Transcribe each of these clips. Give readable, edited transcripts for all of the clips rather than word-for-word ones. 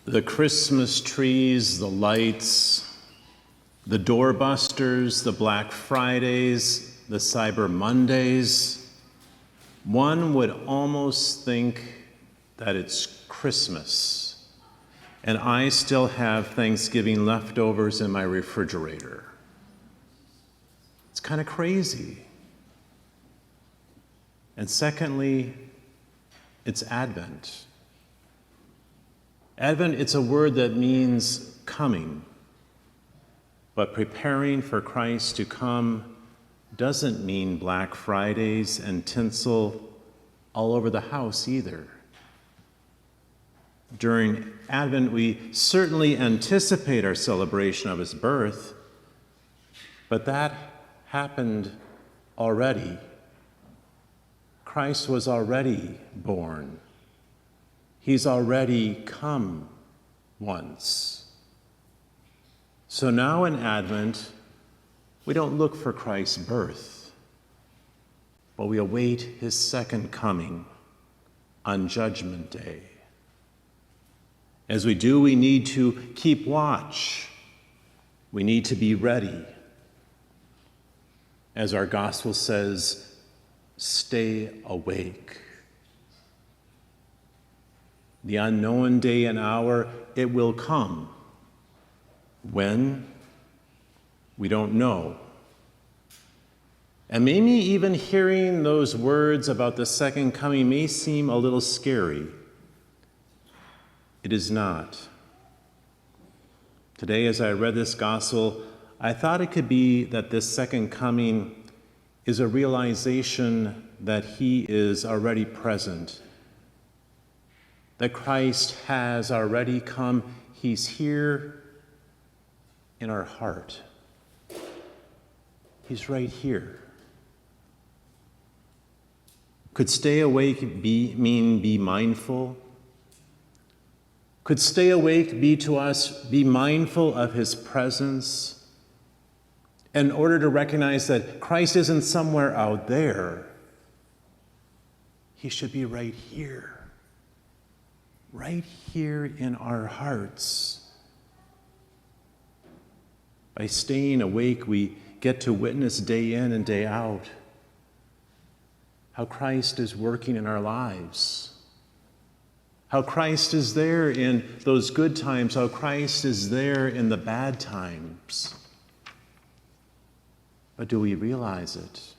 The Christmas trees, the lights, the doorbusters, the Black Fridays, the Cyber Mondays, one would almost think that it's Christmas, and I still have Thanksgiving leftovers in my refrigerator. It's kind of crazy. And secondly, it's Advent. Advent, it's a word that means coming, but preparing for Christ to come doesn't mean Black Fridays and tinsel all over the house either. During Advent, we certainly anticipate our celebration of his birth, but that happened already. Christ was already born. He's already come once. So now in Advent, we don't look for Christ's birth, but we await his second coming on Judgment Day. As we do, we need to keep watch. We need to be ready. As our gospel says, stay awake. The unknown day and hour, it will come. When? We don't know. And maybe even hearing those words about the second coming may seem a little scary. It is not. Today, as I read this gospel, I thought it could be that this second coming is a realization that he is already present, that Christ has already come. He's here in our heart. He's right here. Could stay awake mean be mindful? Could stay awake be to us be mindful of his presence in order to recognize that Christ isn't somewhere out there? He should be right here in our hearts. By staying awake, we get to witness day in and day out how Christ is working in our lives, how Christ is there in those good times, how Christ is there in the bad times. But do we realize it?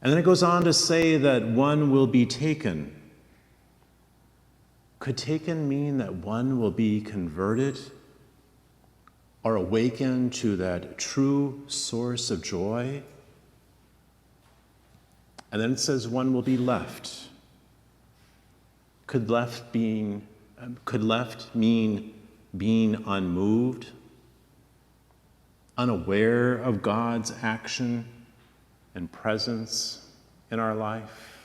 And then it goes on to say that one will be taken. Could taken mean that one will be converted or awakened to that true source of joy? And then it says one will be left. Could left mean being unmoved, unaware of God's action and presence in our life?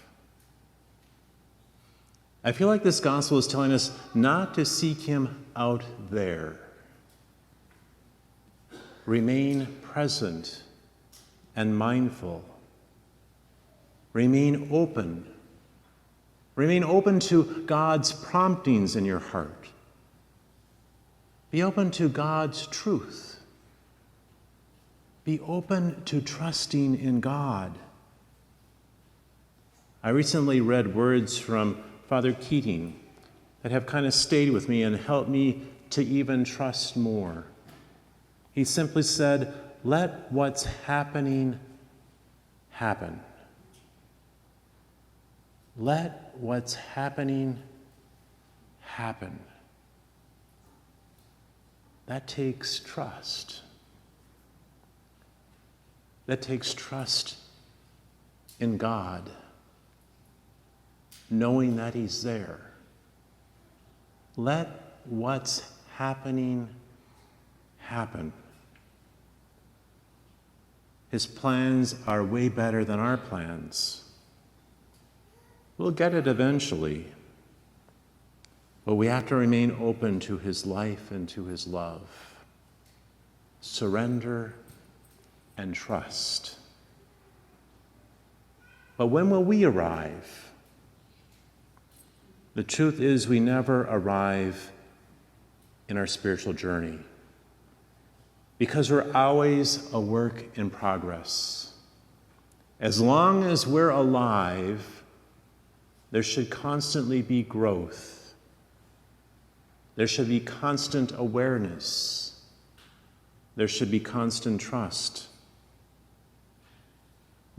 I feel like this gospel is telling us not to seek him out there. Remain present and mindful. Remain open. Remain open to God's promptings in your heart. Be open to God's truth. Be open to trusting in God. I recently read words from Father Keating that have kind of stayed with me and helped me to even trust more. He simply said, "Let what's happening happen." Let what's happening happen. That takes trust. That takes trust in God, knowing that he's there. Let what's happening happen. His plans are way better than our plans. We'll get it eventually, but we have to remain open to his life and to his love. Surrender and trust. But when will we arrive? The truth is, we never arrive in our spiritual journey because we're always a work in progress. As long as we're alive, there should constantly be growth. There should be constant awareness. There should be constant trust.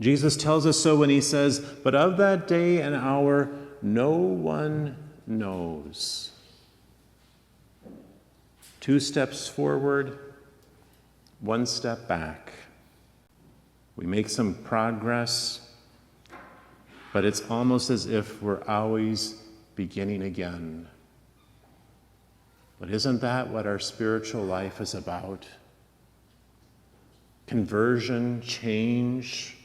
Jesus tells us so when he says, "But of that day and hour, no one knows." 2 steps forward, 1 step back. We make some progress, but it's almost as if we're always beginning again. But isn't that what our spiritual life is about? Conversion, change,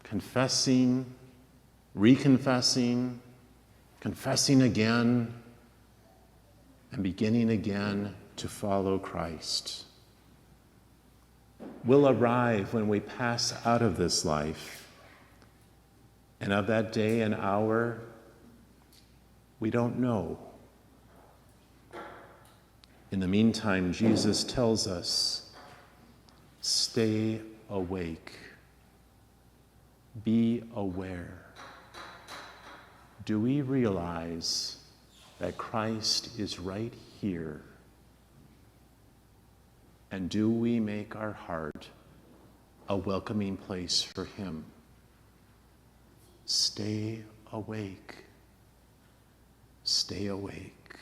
confessing, reconfessing, confessing again, and beginning again to follow Christ. We'll arrive when we pass out of this life, and of that day and hour, we don't know. In the meantime, Jesus tells us, stay awake. Be aware. Do we realize that Christ is right here? And do we make our heart a welcoming place for him? Stay awake. Stay awake.